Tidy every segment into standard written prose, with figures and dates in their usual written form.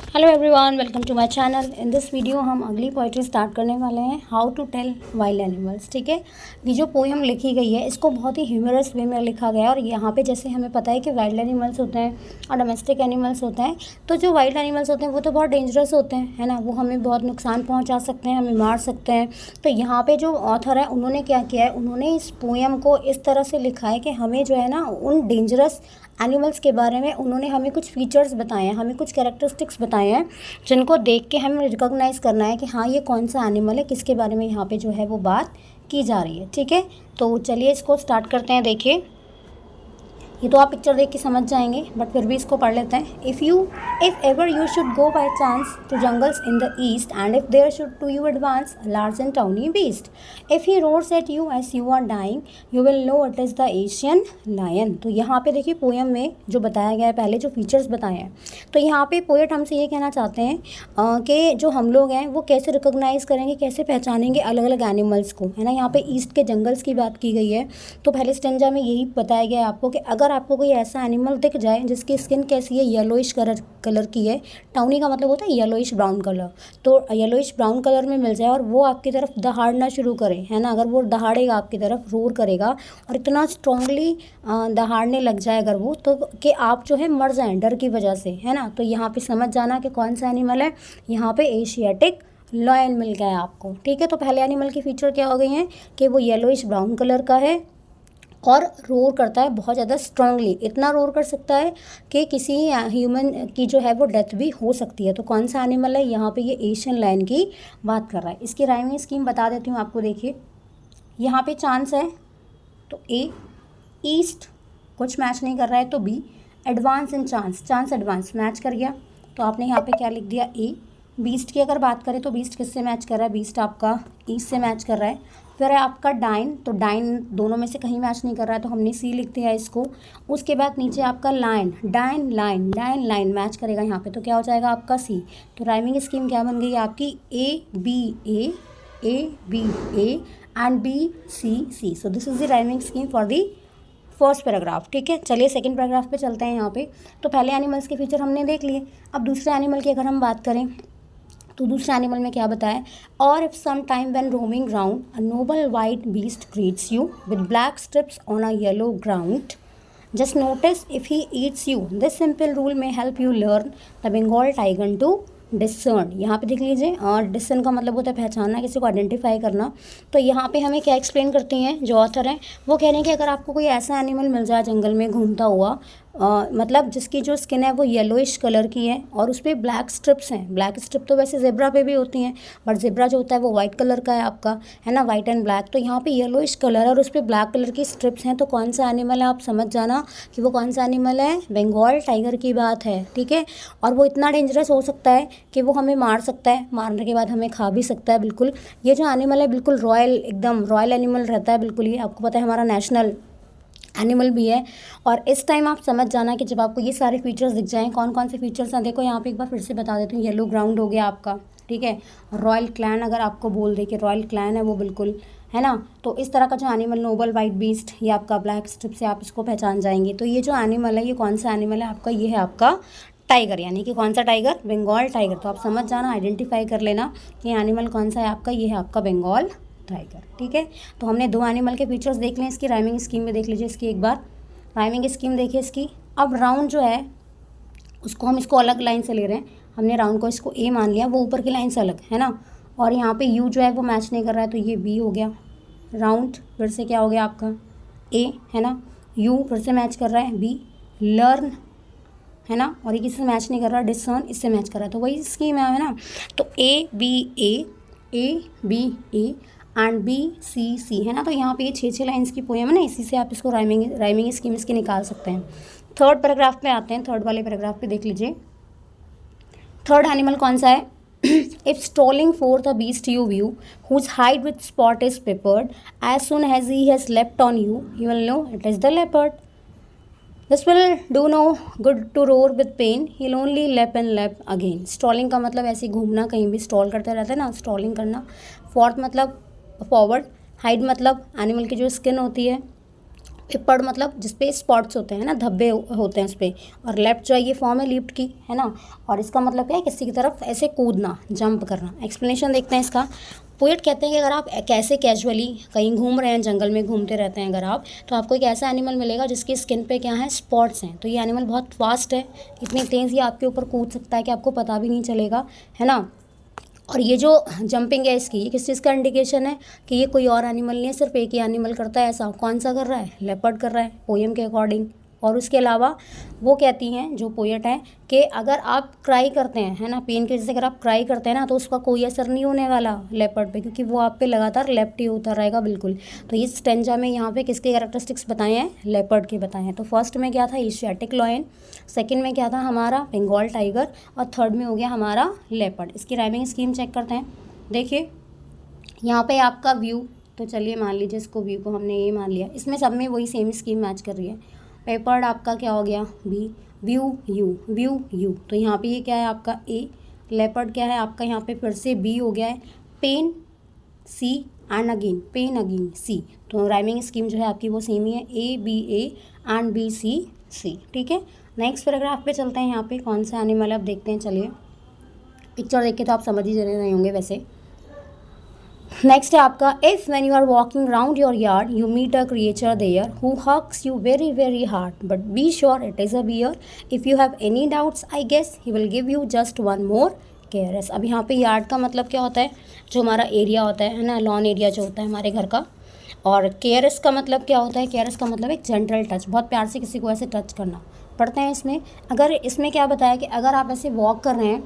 Hello everyone, welcome to my channel. In this video हम अगली poetry start करने वाले हैं, how to tell wild animals. ठीक है, ये जो पोएम लिखी गई है इसको बहुत ही ह्यूमरस वे में लिखा गया है। और यहाँ पे जैसे हमें पता है कि वाइल्ड एनिमल्स होते हैं और डोमेस्टिक एनिमल्स होते हैं। तो जो वाइल्ड एनिमल्स होते हैं वो तो बहुत डेंजरस होते हैं, है ना। वो हमें बहुत नुकसान पहुँचा सकते हैं, हमें मार सकते हैं। तो यहाँ पर जो ऑथर है उन्होंने क्या किया है, उन्होंने इस पोएम को इस तरह से लिखा है कि हमें जो है ना उन डेंजरस एनिमल्स के बारे में उन्होंने हमें कुछ फीचर्स बताए हैं, हमें कुछ कैरेक्टरिस्टिक्स बताए हैं जिनको देख के हमें रिकॉग्नाइज़ करना है कि हाँ ये कौन सा एनिमल है, किसके बारे में यहाँ पे जो है वो बात की जा रही है। ठीक है, तो चलिए इसको स्टार्ट करते हैं। देखिए, ये तो आप पिक्चर देख के समझ जाएंगे, बट फिर भी इसको पढ़ लेते हैं। If ever you should go by chance to jungles in the east and if there should to you advance large and tawny beast, if he roars at you as you are dying you will know it is the Asian lion. तो यहाँ पे देखिए poem में जो बताया गया है, पहले जो फीचर्स बताए हैं, तो यहाँ पे पोएट हमसे ये कहना चाहते हैं कि जो हम लोग हैं वो कैसे रिकॉग्नाइज़ करेंगे, कैसे पहचानेंगे अलग अलग एनिमल्स को, है ना। यहाँ पे ईस्ट के जंगल्स की बात की गई है। तो पहले स्टेंजा में यही बताया गया है आपको कि अगर आपको कोई ऐसा एनिमल दिख जाए जिसकी स्किन कैसी है, येलोइश कलर की है, टाउनी का मतलब होता है येलोइश ब्राउन कलर, तो येलोइश ब्राउन कलर में मिल जाए और वो आपकी तरफ दहाड़ना शुरू करे, है ना। अगर वो दहाड़ेगा आपकी तरफ, रोर करेगा और इतना स्ट्रांगली दहाड़ने लग जाए अगर वो, तो कि आप जो है मर जाएं डर की वजह से, है ना। तो यहाँ पे समझ जाना कि कौन सा एनिमल है। यहाँ पे एशियाटिक लायन मिल गया है आपको। ठीक है, तो पहले एनिमल की फीचर क्या हो गई हैं कि वो येलोइश ब्राउन कलर का है और रोर करता है बहुत ज़्यादा स्ट्रांगली, इतना रोर कर सकता है कि किसी ह्यूमन की जो है वो डेथ भी हो सकती है। तो कौन सा एनिमल है, यहाँ पे ये एशियन लायन की बात कर रहा है। इसकी राइमिंग स्कीम बता देती हूँ आपको। देखिए, यहाँ पे चांस है तो ए, ईस्ट कुछ मैच नहीं कर रहा है तो B, advance in chance, chance advance match कर गया तो आपने यहाँ पे क्या लिख दिया ए। बीस्ट की अगर बात करें तो बीस्ट किससे मैच कर रहा है, बीस्ट आपका ईस्ट से मैच कर रहा है। फिर है आपका डाइन, तो डाइन दोनों में से कहीं मैच नहीं कर रहा है तो हमने सी लिख दिया इसको। उसके बाद नीचे आपका line, dine line, dine line match करेगा यहाँ पे, तो क्या हो जाएगा आपका सी। तो राइमिंग स्कीम क्या बन गई आपकी, A B A and B C C. So this is the rhyming scheme for the first paragraph. ठीक है, चलिए सेकंड पैराग्राफ पे चलते हैं। यहाँ पे तो पहले एनिमल्स के फीचर हमने देख लिए। अब दूसरे एनिमल की अगर हम बात करें तो दूसरे एनिमल में क्या बताया, और if some time when roaming round a noble white beast greets you with black stripes on a yellow ground just notice if he eats you, this simple rule may help you learn the Bengal tiger to discern. यहाँ पे देख लीजिए, और discern का मतलब होता है पहचानना, किसी को आइडेंटिफाई करना। तो यहाँ पे हमें क्या एक्सप्लेन करती हैं जो ऑथर हैं, वो कह रहे हैं कि अगर आपको कोई ऐसा एनिमल मिल जाए जंगल में घूमता हुआ, मतलब जिसकी जो स्किन है वो येलोइश कलर की है और उस पर ब्लैक स्ट्रिप्स हैं। ब्लैक स्ट्रिप तो वैसे जेब्रा पे भी होती हैं, बट जेब्रा जो होता है वो वाइट कलर का है आपका, है ना, वाइट एंड ब्लैक। तो यहाँ पे येलोइश कलर है और उस पर ब्लैक कलर की स्ट्रिप्स हैं। तो कौन सा एनिमल है आप समझ जाना कि वो कौन सा एनिमल है, बंगाल टाइगर की बात है। ठीक है, और वो इतना डेंजरस हो सकता है कि वो हमें मार सकता है, मारने के बाद हमें खा भी सकता है। बिल्कुल ये जो एनिमल है बिल्कुल रॉयल, एकदम रॉयल एनिमल रहता है बिल्कुल। ये आपको पता है हमारा नेशनल एनिमल भी है। और इस टाइम आप समझ जाना कि जब आपको ये सारे फीचर्स दिख जाएं, कौन कौन से फीचर्स हैं, देखो यहाँ पे एक बार फिर से बता देती हूँ। येलो ग्राउंड हो गया आपका, ठीक है। रॉयल क्लैन अगर आपको बोल दे कि रॉयल क्लैन है वो बिल्कुल, है ना। तो इस तरह का जो एनिमल, नोबल वाइट बीस्ट, ये आपका ब्लैक स्ट्रिप से आप इसको पहचान जाएंगे। तो ये जो एनिमल है ये कौन सा एनिमल है आपका, ये है आपका टाइगर, यानी कि कौन सा टाइगर, बंगाल टाइगर। तो आप समझ जाना, आइडेंटिफाई कर लेना कि एनिमल कौन सा है आपका, ये है आपका बंगाल टाइगर। ठीक है, तो हमने दो एनिमल के फीचर्स देख लें। इसकी राइमिंग स्कीम में देख लीजिए इसकी एक बार। राइमिंग स्कीम देखिए इसकी। अब राउंड जो है उसको हम इसको अलग लाइन से ले रहे हैं। हमने राउंड को इसको ए मान लिया, वो ऊपर की लाइन से अलग, है ना। और यहाँ पे यू जो है वो मैच नहीं कर रहा है तो ये बी हो गया। राउंड फिर से क्या हो गया आपका ए, है ना। यू फिर से मैच कर रहा है बी, लर्न, है ना। और ये किससे मैच नहीं कर रहा, डिसर्न, इससे मैच कर रहा है। तो वही स्कीम है ना। तो A B A and B C C, है ना। तो यहाँ पे ये 6 लाइन्स की पोएम है ना, इसी से आप इसको राइमिंग स्कीम इसकी निकाल सकते हैं। थर्ड पैराग्राफ पे आते हैं। थर्ड वाले पैराग्राफ पे देख लीजिए, थर्ड एनिमल कौन सा है। If strolling for the beast you view whose hide with spots is peppered as sun has he has leapt on you will know it is the leopard, this will do no good to roar with pain he only leap and leap again. Strolling का मतलब ऐसे घूमना, कहीं भी stroll करते रहते हैं ना, स्ट्रॉलिंग करना। फोर्थ मतलब फॉरवर्ड, हाइड मतलब एनिमल की जो स्किन होती है, पिपड़ मतलब जिस पे स्पॉट्स होते हैं ना, धब्बे होते हैं उस पर। और लेफ्ट जो है ये फॉर्म है लीप्ड की, है ना। और इसका मतलब क्या है, किसी की तरफ ऐसे कूदना, जंप करना। एक्सप्लेनेशन देखते हैं इसका। पोएट कहते हैं कि अगर आप कैसे कैजुअली कहीं घूम रहे हैं, जंगल में घूमते रहते हैं अगर आप, तो आपको एक ऐसा एनिमल मिलेगा जिसकी स्किन पे क्या है, स्पॉट्स हैं। तो ये एनिमल बहुत फास्ट है, इतनी तेज़ ये आपके ऊपर कूद सकता है कि आपको पता भी नहीं चलेगा, है ना। और ये जो जंपिंग है इसकी, ये किस चीज़ का इंडिकेशन है कि ये कोई और एनिमल नहीं है, सिर्फ एक ही एनिमल करता है ऐसा। कौन सा कर रहा है, लेपर्ड कर रहा है पोएम के अकॉर्डिंग। और उसके अलावा वो कहती हैं जो पोएट हैं कि अगर आप क्राई करते हैं, है ना, पेन की वजह से अगर आप क्राई करते हैं ना, तो उसका कोई असर नहीं होने वाला लेपर्ड पे, क्योंकि वो आप पे लगातार लेफ्ट ही होता रहेगा बिल्कुल। तो इस स्टेंजा में यहाँ पे किसके कैरेक्टरिस्टिक्स बताए हैं, लेपर्ड के बताए हैं। तो फर्स्ट में क्या था, एशियाटिक लॉयन, सेकंड में क्या था हमारा, बंगाल टाइगर, और थर्ड में हो गया हमारा लेपर्ड। इसकी राइमिंग स्कीम चेक करते हैं। देखिए यहाँ पे आपका व्यू, तो चलिए मान लीजिए इसको व्यू को हमने ये मान लिया, इसमें सब में वही सेम स्कीम मैच कर रही है। पेपर्ड आपका क्या हो गया, B, view you, view you, तो यहाँ पे ये क्या है आपका ए, लेपर्ड क्या है आपका यहाँ पे फिर से बी हो गया है, pen C and again, pen again C. तो राइमिंग स्कीम जो है आपकी वो सेम ही है, A B A and B C C, ठीक है। नेक्स्ट पैराग्राफ पे चलते हैं। यहाँ पे कौन सा एनिमल अब देखते हैं, चलिए पिक्चर देख के तो आप समझ ही रहे होंगे वैसे। नेक्स्ट है आपका, if when you are walking round your yard you meet a creature there who hugs you very very hard but be sure it is a bear, if you have any doubts I guess he will give you just one more caress. अब यहाँ पे yard का मतलब क्या होता है, जो हमारा एरिया होता है ना, लॉन एरिया जो होता है हमारे घर का। और केयरस का मतलब क्या होता है, केयरस का मतलब एक जेंटल टच, बहुत प्यार से किसी को ऐसे टच करना। पढ़ते हैं इसमें। अगर इसमें क्या बताया कि अगर आप ऐसे वॉक कर रहे हैं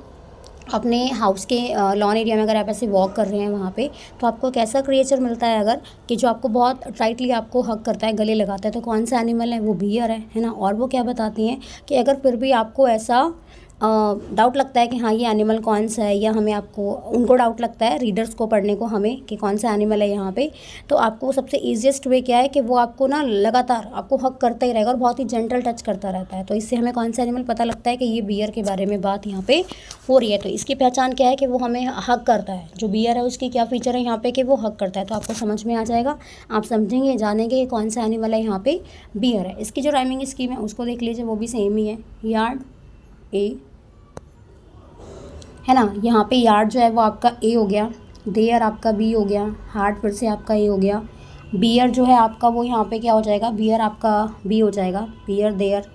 अपने हाउस के लॉन एरिया में, अगर आप ऐसे वॉक कर रहे हैं वहाँ पे, तो आपको एक ऐसा क्रिएचर मिलता है अगर कि जो आपको बहुत टाइटली आपको हग करता है, गले लगाता है। तो कौन सा एनिमल है, वो बियर है ना। और वो क्या बताती हैं कि अगर फिर भी आपको ऐसा डाउट लगता है कि हाँ ये एनिमल कौन सा है, या हमें आपको उनको डाउट लगता है रीडर्स को पढ़ने को हमें कि कौन सा एनिमल है यहाँ पे, तो आपको सबसे ईजिएस्ट वे क्या है कि वो आपको ना लगातार आपको हक करता ही रहेगा और बहुत ही जेंटल टच करता रहता है। तो इससे हमें कौन सा एनिमल पता लगता है कि ये बियर के बारे में बात यहाँ पे हो रही है। तो इसकी पहचान क्या है कि वो हमें हक करता है। जो बियर है उसकी क्या फीचर है यहाँ पे कि वो हक करता है। तो आपको समझ में आ जाएगा, आप समझेंगे जानेंगे कि कौन सा एनिमल है यहाँ पे बियर है। इसकी जो राइमिंग स्कीम है उसको देख लीजिए, वो भी सेम ही है। यार्ड ए, है ना, यहाँ पे यार्ड जो है वो आपका ए हो गया, देयर आपका बी हो गया, हार्ड फिर से आपका ए हो गया, बियर जो है आपका वो यहाँ पे क्या हो जाएगा, बियर आपका बी हो जाएगा, बियर देयर,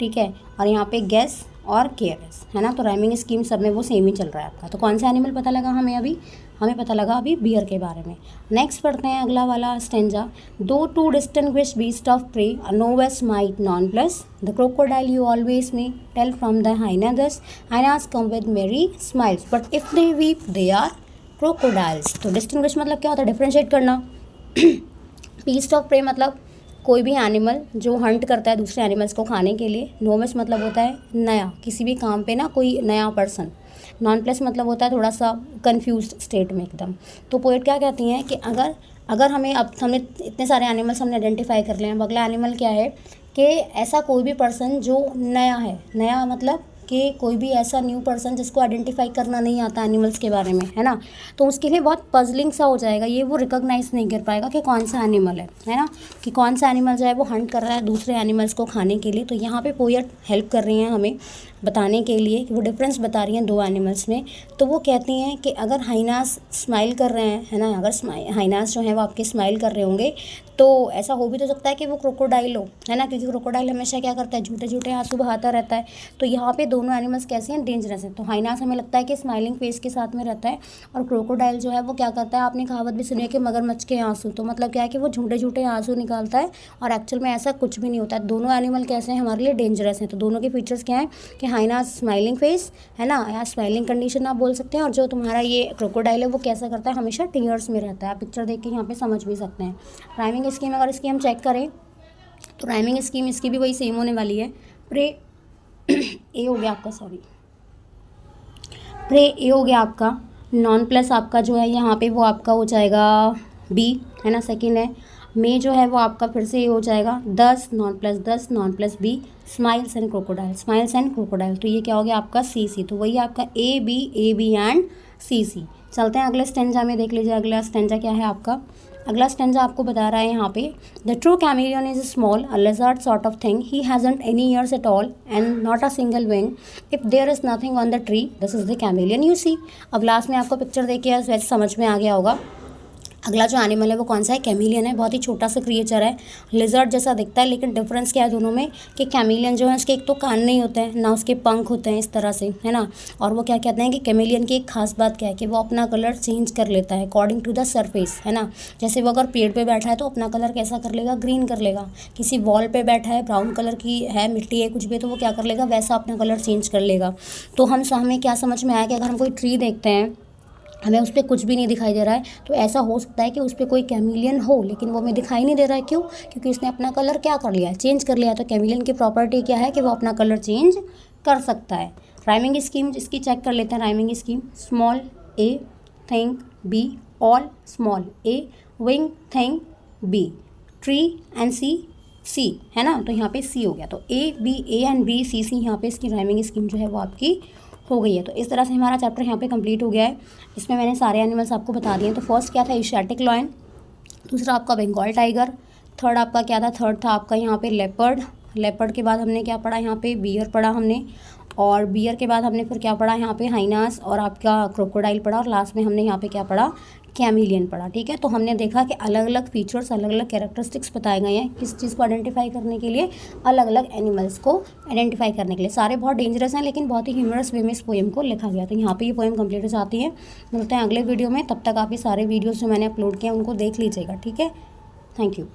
ठीक है। और यहाँ पे गेस और केयरलेस, है ना। तो राइमिंग स्कीम सब में वो सेम ही चल रहा है आपका। तो कौन सा एनिमल पता लगा हमें अभी, हमें पता लगा अभी बियर के बारे में। नेक्स्ट पढ़ते हैं अगला वाला स्टेंजा। दो to distinguish beast of prey novice might nonplus the crocodile you always may tell from the hyena thus hyenas come with merry smiles but if they weep they are crocodiles. तो distinguish मतलब क्या होता है, differentiate करना। Beast of pray मतलब कोई भी animal जो हंट करता है दूसरे एनिमल्स को खाने के लिए। नोवेस्ट मतलब होता है नया, किसी भी काम पे ना कोई नया पर्सन। नॉन प्लस मतलब होता है थोड़ा सा कंफ्यूज्ड स्टेट में एकदम। तो पोएट क्या कहती हैं कि अगर हमें अब हमने इतने सारे एनिमल्स हमने आइडेंटिफाई कर लिए हैं, अगला एनिमल क्या है कि ऐसा कोई भी पर्सन जो नया है, नया मतलब कि कोई भी ऐसा न्यू पर्सन जिसको आइडेंटिफाई करना नहीं आता एनिमल्स के बारे में, है ना। तो उसके लिए बहुत पजलिंग सा हो जाएगा, ये वो रिकॉग्नाइज नहीं कर पाएगा कि कौन सा एनिमल है ना, कि कौन सा एनिमल जो है वो हंट कर रहा है दूसरे एनिमल्स को खाने के लिए। तो यहाँ पे पोएट हेल्प कर रही हैं हमें बताने के लिए कि वो डिफरेंस बता रही हैं दो एनिमल्स में। तो वो कहती हैं कि अगर हाइनास स्माइल कर रहे हैं, है ना, अगर हाइनास जो है वो आपके स्माइल कर रहे होंगे तो ऐसा हो भी तो सकता है कि वो क्रोकोडाइल हो, है ना, क्योंकि क्रोकोडाइल हमेशा क्या करता है, झूठे झूठे आंसू बहाता रहता है। तो यहाँ पे दोनों एनिमल्स कैसे हैं, डेंजरस हैं। तो हाइनास हमें लगता है कि स्माइलिंग फेस के साथ में रहता है, और क्रोकोडाइल जो है वो क्या करता है, आपने कहावत भी सुनी है कि मगरमच्छ के आंसू। तो मतलब क्या है कि वो झूठे झूठे आंसू निकालता है और एक्चुअल में ऐसा कुछ भी नहीं होता है। दोनों एनिमल कैसे हैं, हमारे लिए डेंजरस हैं। तो दोनों के फीचर्स क्या हैं कि हाइनास स्माइलिंग फेस, है ना, या स्माइलिंग कंडीशन आप बोल सकते हैं, और जो तुम्हारा ये क्रोकोडाइल है वो कैसा करता है, हमेशा टीयर्स में रहता है। आप पिक्चर देख के यहाँ पे समझ भी सकते हैं। राइमिंग स्कीम अगर इसकी हम चेक करें तो राइमिंग स्कीम इसकी भी वही सेम होने वाली है। प्रे ए हो गया आपका, सॉरी, प्रे ए हो गया आपका। नॉन प्लस आपका जो है यहाँ पे वो आपका हो जाएगा बी, है ना, सेकंड है। मे जो है वो आपका फिर से ये हो जाएगा 10 non plus B, smiles and crocodile. तो ये क्या हो गया आपका सी सी। तो वही आपका ए बी एंड सी सी। चलते हैं अगले स्टेंजा में, देख लीजिए अगला स्टेंजा क्या है आपका। अगला स्टेंजा आपको बता रहा है यहाँ पे, the true chameleon is small a lizard sort of thing, he hasn't any ears at all and not a single wing, if there is nothing on the tree this is the chameleon you see. अब last में आपको picture देख के वैसे समझ में आ गया होगा। अगला जो एनिमल है वो कौन सा है, कैमिलियन है। बहुत ही छोटा सा क्रिएचर है, लिजर्ड जैसा दिखता है, लेकिन डिफरेंस क्या है दोनों में कि कैमिलियन जो है उसके एक तो कान नहीं होते हैं ना उसके पंख होते हैं इस तरह से, है ना। और वो क्या कहते हैं कि कैमिलियन की एक खास बात क्या है कि वो अपना कलर चेंज कर लेता है अकॉर्डिंग टू द सरफेस, है ना। जैसे वो अगर पेड़ पर बैठा है तो अपना कलर कैसा कर लेगा, ग्रीन कर लेगा। किसी वॉल पर बैठा है, ब्राउन कलर की है मिट्टी है कुछ भी, तो वो क्या कर लेगा, वैसा अपना कलर चेंज कर लेगा। तो हमें क्या समझ में आया कि अगर हम कोई ट्री देखते हैं, हमें उस पर कुछ भी नहीं दिखाई दे रहा है, तो ऐसा हो सकता है कि उस पर कोई कैमिलियन हो, लेकिन वो हमें दिखाई नहीं दे रहा है। क्यों? क्योंकि उसने अपना कलर क्या कर लिया है, चेंज कर लिया है। तो कैमिलियन की प्रॉपर्टी क्या है कि वो अपना कलर चेंज कर सकता है। राइमिंग स्कीम इसकी चेक कर लेते हैं। Rhyming scheme, small A thing B, all small A, wing thing B, tree and C, है ना। तो यहाँ पे सी हो गया, तो ए एंड बी सी यहाँ पे इसकी राइमिंग स्कीम जो है वो आपकी हो गई है। तो इस तरह से हमारा चैप्टर यहाँ पे कंप्लीट हो गया है। इसमें मैंने सारे एनिमल्स आपको बता दिए। तो फर्स्ट क्या था, एशियाटिक लॉयन, दूसरा आपका बंगाल टाइगर, थर्ड आपका क्या था, थर्ड था आपका यहाँ पे लेपर्ड के बाद हमने क्या पढ़ा, यहाँ पे बियर पढ़ा हमने, और बियर के बाद हमने फिर क्या पढ़ा, यहाँ पे हाइनास और आपका क्रोकोडाइल पढ़ा, और लास्ट में हमने यहाँ पे क्या पढ़ा, कैमिलियन पढ़ा। ठीक है, तो हमने देखा कि अलग अलग फीचर्स, अलग अलग कैरेक्टरिस्टिक्स बताए गए हैं किस चीज़ को आइडेंटिफाई करने के लिए, अलग अलग एनिमल्स को आइडेंटिफाई करने के लिए। सारे बहुत डेंजरस हैं लेकिन बहुत ही ह्यूमरस वे में इस पोएम को लिखा गया। तो यहाँ पे ये पोएम कंप्लीट हो जाती है। मिलते हैं अगले वीडियो में, तब तक आप ये सारे वीडियोज़ जो मैंने अपलोड किए हैं उनको देख लीजिएगा। ठीक है, थैंक यू।